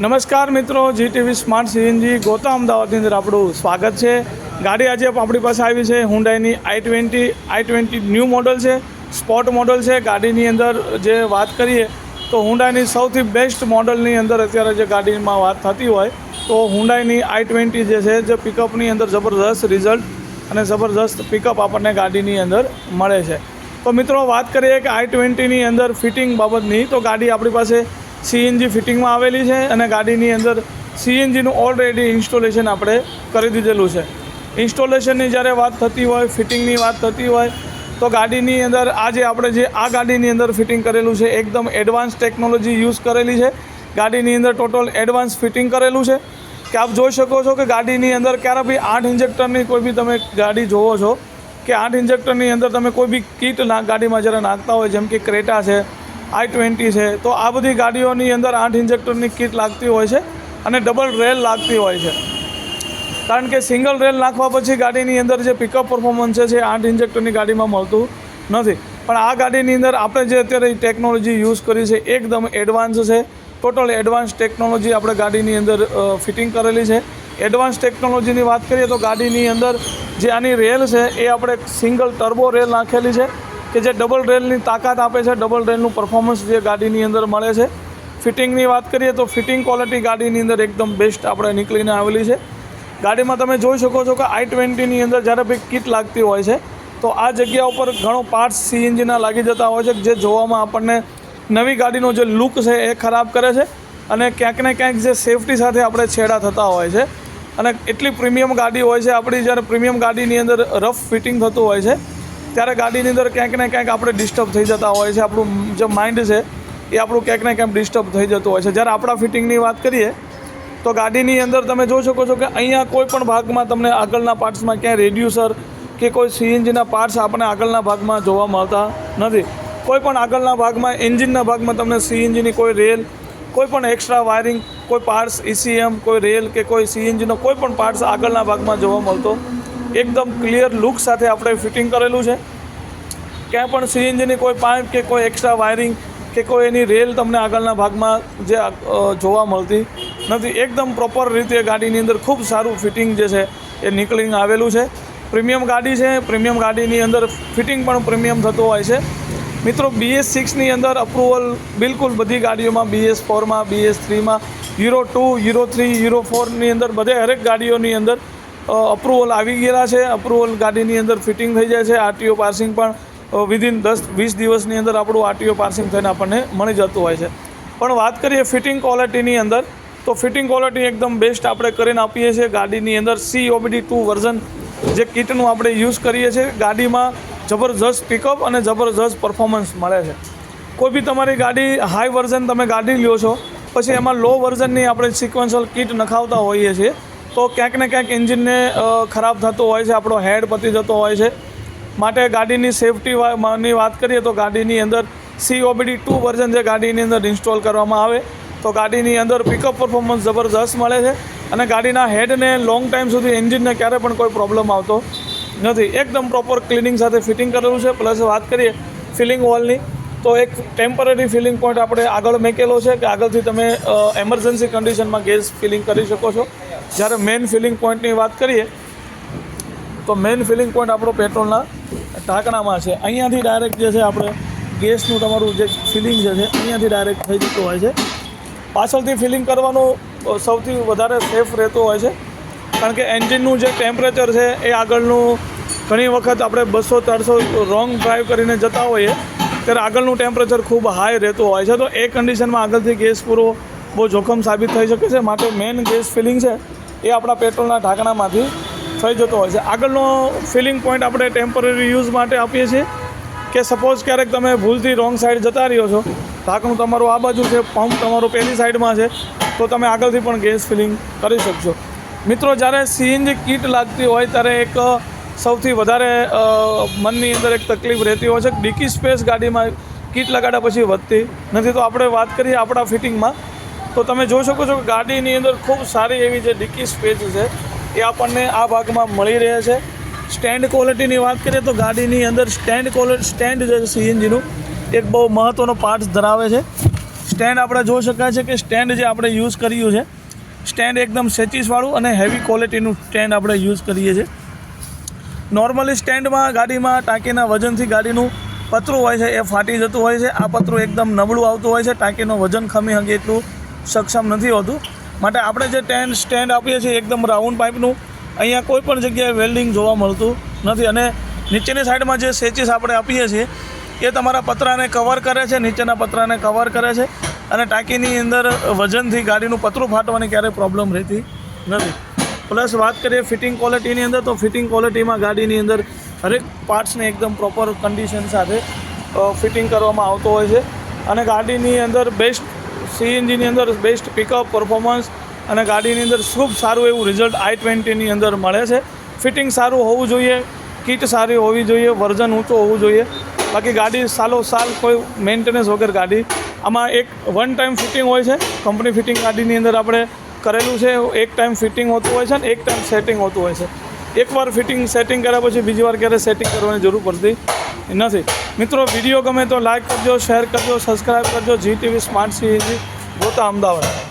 નમસ્કાર મિત્રો, GTV smart CNG ગોતા અમદાવાદની અંદર આપણું સ્વાગત છે। ગાડી આજે આપણી પાસે આવી છે હુન્ડાઈની i20 ન્યૂ મોડલ છે, સ્પોર્ટ મોડલ છે। ગાડીની અંદર જે વાત કરીએ તો હુન્ડાઈની સૌથી બેસ્ટ મોડલની અંદર અત્યારે જે ગાડીમાં વાત થતી હોય તો હુન્ડાઈની i20 જે છે જે પિકઅપની અંદર જબરદસ્ત રિઝલ્ટ અને જબરદસ્ત પિકઅપ આપણને ગાડીની અંદર મળે છે। તો મિત્રો વાત કરીએ કે i20ની અંદર ફિટિંગ બાબતની, તો ગાડી આપણી પાસે સીએનજી ફિટિંગમાં આવેલી છે અને ગાડીની અંદર સીએનજીનું ઓલરેડી ઇન્સ્ટોલેશન આપણે કરી દીધેલું છે। ઇન્સ્ટોલેશનની જ્યારે વાત થતી હોય, ફિટિંગની વાત થતી હોય તો ગાડીની અંદર આજે આપણે જે આ ગાડીની અંદર ફિટિંગ કરેલું છે એકદમ એડવાન્સ ટેકનોલોજી યુઝ કરેલી છે। ગાડીની અંદર ટોટલ એડવાન્સ ફિટિંગ કરેલું છે કે આપ જોઈ શકો છો કે ગાડીની અંદર ક્યારે બી 8 ઇન્જેક્ટરની કોઈ બી તમે ગાડી જોવો છો કે 8 ઇન્જેક્ટરની અંદર તમે કોઈ બી કીટ ગાડીમાં જ્યારે નાખતા હોય, જેમ કે ક્રેટા છે, i20 છે, તો આ બધી ગાડીઓની અંદર 8 ઇન્જેક્ટરની કીટ લાગતી હોય છે અને ડબલ રેલ લાગતી હોય છે, કારણ કે સિંગલ રેલ નાખવા પછી ગાડીની અંદર જે પિકઅપ પરફોર્મન્સ છે 8 ઇન્જેક્ટરની ગાડીમાં મળતું નથી। પણ આ ગાડીની અંદર આપણે જે અત્યારે ટેકનોલોજી યુઝ કરી છે એકદમ એડવાન્સ છે, ટોટલ એડવાન્સ ટેકનોલોજી આપણે ગાડીની અંદર ફિટિંગ કરેલી છે। એડવાન્સ ટેકનોલોજીની વાત કરીએ તો ગાડીની અંદર જે આની રેલ છે એ આપણે સિંગલ ટર્બો રેલ નાખેલી છે કે જે ડબલ રેલની તાકાત આપે છે, ડબલ રેલનું પરફોર્મન્સ જે ગાડીની અંદર મળે છે। ફિટિંગની વાત કરીએ તો ફિટિંગ ક્વોલિટી ગાડીની અંદર એકદમ બેસ્ટ આપણે નીકળીને આવેલી છે। ગાડીમાં તમે જોઈ શકો છો કે i20ની અંદર જ્યારે બી કીટ લાગતી હોય છે તો આ જગ્યા ઉપર ઘણો પાર્ટ્સ સીએનજીના લાગી જતા હોય છે જે જોવામાં આપણને નવી ગાડીનો જે લુક છે એ ખરાબ કરે છે અને ક્યાંક ને ક્યાંક જે સેફટી સાથે આપણે છેડા થતા હોય છે અને એટલી પ્રીમિયમ ગાડી હોય છે આપણી। જ્યારે પ્રીમિયમ ગાડીની અંદર રફ ફિટિંગ થતું હોય છે ત્યારે ગાડીની અંદર ક્યાંક ને ક્યાંક આપણે ડિસ્ટર્બ થઈ જતા હોય છે, આપણું જે માઇન્ડ છે એ આપણું ક્યાંક ને ક્યાંક ડિસ્ટર્બ થઈ જતું હોય છે। જ્યારે આપણા ફિટિંગની વાત કરીએ તો ગાડીની અંદર તમે જોઈ શકો છો કે અહીંયા કોઈ પણ ભાગમાં તમને આગળના પાર્ટ્સમાં ક્યાંય રેડ્યુસર કે કોઈ સીએનજીના પાર્ટ્સ આપણે આગળના ભાગમાં જોવા મળતા નથી। કોઈ પણ આગળના ભાગમાં એન્જિનના ભાગમાં તમને સીએનજીની કોઈ રેલ, કોઈ પણ એક્સ્ટ્રા વાયરિંગ, કોઈ પાર્ટ્સ ECM, કોઈ રેલ કે કોઈ સીએનજીનો કોઈ પણ પાર્ટ્સ આગળના ભાગમાં જોવા મળતો એકદમ ક્લિયર લુક સાથે આપણે ફિટિંગ કરેલું છે। ક્યાંય પણ સીએનજીની કોઈ પાઇપ કે કોઈ એક્સ્ટ્રા વાયરિંગ કે કોઈ એની રેલ તમને આગળના ભાગમાં જે જોવા મળતી નથી। એકદમ પ્રોપર રીતે ગાડીની અંદર ખૂબ સારું ફિટિંગ જે છે એ નીકળીને આવેલું છે। પ્રીમિયમ ગાડી છે, પ્રીમિયમ ગાડીની અંદર ફિટિંગ પણ પ્રીમિયમ થતું હોય છે। મિત્રો BS6ની અંદર અપ્રુવલ બિલકુલ બધી ગાડીઓમાં, BS4માં, BS3માં, Euro 2, Euro 3, Euro 4ની અંદર બધે હરેક ગાડીઓની અંદર અપ્રુવલ આવી ગયેલા છે। અપ્રુવલ ગાડીની અંદર ફિટિંગ થઈ જાય છે। આરટીઓ પાર્સિંગ પણ વિધિન 10-20 દિવસની અંદર આપણું આરટીઓ પાર્સિંગ થઈને આપણને મળી જતું હોય છે। પણ વાત કરીએ ફિટિંગ ક્વોલિટીની અંદર તો ફિટિંગ ક્વોલિટી એકદમ બેસ્ટ આપણે કરીને આપીએ છીએ। ગાડીની અંદર COBD2 વર્ઝન જે કિટનું આપણે યુઝ કરીએ છીએ। ગાડીમાં જબરજસ્ત પિકઅપ અને જબરજસ્ત પરફોર્મન્સ મળે છે। કોઈ બી તમારી ગાડી હાઈ વર્ઝન તમે ગાડી લ્યો છો પછી એમાં લો વર્ઝનની આપણે સિક્વન્શિયલ કિટ નખાવતા હોઈએ છીએ તો ક્યાંક ને ક્યાંક એન્જિનને ખરાબ થતું હોય છે, આપણો હેડ પતી જતો હોય છે। માટે ગાડીની સેફટીની વાત કરીએ તો ગાડીની અંદર COBD2 વર્ઝન જે ગાડીની અંદર ઇન્સ્ટોલ કરવામાં આવે તો ગાડીની અંદર પિકઅપ પરફોર્મન્સ જબરદસ્ત મળે છે અને ગાડીના હેડને લોંગ ટાઈમ સુધી એન્જિનને ક્યારે પણ કોઈ પ્રોબ્લેમ આવતો નથી। એકદમ પ્રોપર ક્લિનિંગ સાથે ફિટિંગ કરેલું છે। પ્લસ વાત કરીએ ફિલિંગ વોલની તો એક ટેમ્પરરી ફિલિંગ પોઈન્ટ આપણે આગળ મૂકેલો છે કે આગળથી તમે એમરજન્સી કન્ડિશનમાં ગેસ ફિલિંગ કરી શકો છો। જ્યારે મેઇન ફિલિંગ પોઈન્ટની વાત કરીએ તો મેઇન ફિલિંગ પોઈન્ટ આપણો પેટ્રોલના ઢાંકણામાં છે। અહીંયાથી ડાયરેક્ટ જે છે આપણે ગેસનું તમારું જે ફિલિંગ જે છે અહીંયાથી ડાયરેક્ટ થઈ જતું હોય છે। પાછળથી ફિલિંગ કરવાનું સૌથી વધારે સેફ રહેતું હોય છે, કારણ કે એન્જિનનું જે ટેમ્પરેચર છે એ આગળનું ઘણી વખત આપણે 200-300 રોંગ ડ્રાઈવ કરીને જતા હોઈએ ત્યારે આગળનું ટેમ્પરેચર ખૂબ હાઈ રહેતું હોય છે, તો એ કન્ડિશનમાં આગળથી ગેસ પૂરો બહુ જોખમ સાબિત થઈ શકે છે। માટે મેઇન ગેસ ફિલિંગ છે એ આપણા પેટ્રોલના ઢાંકણામાંથી થઈ જતો હોય છે। આગળનો ફિલિંગ પોઈન્ટ આપણે ટેમ્પરરી યુઝ માટે આપીએ છીએ કે સપોઝ ક્યારેક તમે ભૂલથી રોંગ સાઈડ જતા રહ્યો છો, ઢાંકણું તમારું આ બાજુ છે, પંપ તમારું પેલી સાઈડમાં છે, તો તમે આગળથી પણ ગેસ ફિલિંગ કરી શકશો। મિત્રો જ્યારે સીએનજી કીટ લાગતી હોય ત્યારે એક સૌથી વધારે મનની અંદર એક તકલીફ રહેતી હોય છે, ડિકી સ્પેસ ગાડીમાં કીટ લગાડ્યા પછી વધતી નથી। તો આપણે વાત કરીએ આપણા ફિટિંગમાં તો તમે જોઈ શકો છો કે ગાડીની અંદર ખૂબ સારી એવી જે ડિકી સ્પેસ છે એ આપણને આ ભાગમાં મળી રહે છે। સ્ટેન્ડ ક્વોલિટીની વાત કરીએ તો ગાડીની અંદર સ્ટેન્ડ જે સીએનજીનું એક બહુ મહત્ત્વનો પાર્ટ ધરાવે છે। સ્ટેન્ડ આપણે જોઈ શકાય છે કે સ્ટેન્ડ જે આપણે યુઝ કર્યું છે સ્ટેન્ડ એકદમ સેચીસવાળું અને હેવી ક્વોલિટીનું સ્ટેન્ડ આપણે યુઝ કરીએ છીએ. નોર્મલી સ્ટેન્ડમાં ગાડીમાં ટાંકીના વજનથી ગાડીનું પતરું હોય છે એ ફાટી જતું હોય છે. આ પતરું એકદમ નબળું આવતું હોય છે, ટાંકીનું વજન ખમી શકે એટલું સક્ષમ નથી હોતું. માટે આપણે જે સ્ટેન્ડ આપીએ છીએ એકદમ રાઉન્ડ પાઇપનું, અહીંયા કોઈ પણ જગ્યાએ વેલ્ડિંગ જોવા મળતું નથી. અને નીચેની સાઈડમાં જે સેચીસ આપણે આપીએ છીએ એ તમારા પતરાને કવર કરે છે, નીચેના પતરાને કવર કરે છે અને ટાંકીની અંદર વજનથી ગાડીનું પતરું ફાટવાની ક્યારેય પ્રોબ્લેમ રહેતી નથી. પ્લસ વાત કરીએ ફિટિંગ ક્વોલિટીની અંદર, તો ફિટિંગ ક્વોલિટીમાં ગાડીની અંદર હરેક પાર્ટ્સને એકદમ પ્રોપર કન્ડિશન સાથે ફિટિંગ કરવામાં આવતો હોય છે. અને ગાડીની અંદર બેસ્ટ સીએનજીની અંદર બેસ્ટ પિકઅપ પરફોર્મન્સ અને ગાડીની અંદર ખૂબ સારું એવું રિઝલ્ટ i20ની અંદર મળે છે. ફિટિંગ સારું હોવું જોઈએ, કિટ સારી હોવી જોઈએ, વર્ઝન ઊંચો હોવું જોઈએ. બાકી ગાડી સાલ કોઈ મેન્ટેનન્સ વગર ગાડી, આમાં એક વન ટાઈમ ફિટિંગ હોય છે. કંપની ફિટિંગ ગાડીની અંદર આપણે કરેલું છે. એક ટાઈમ ફિટિંગ હોતું હોય છે અને એક ટાઈમ સેટિંગ હોતું હોય છે. એકવાર ફિટિંગ સેટિંગ કર્યા પછી બીજી વાર ક્યારે સેટિંગ કરવાની જરૂર પડતી નથી. મિત્રો, વિડીયો ગમે તો લાઇક કરજો, શેર કરજો, સબસ્ક્રાઈબ કરજો. GTV સ્માર્ટ સીએનજી ગોતા, અમદાવાદ.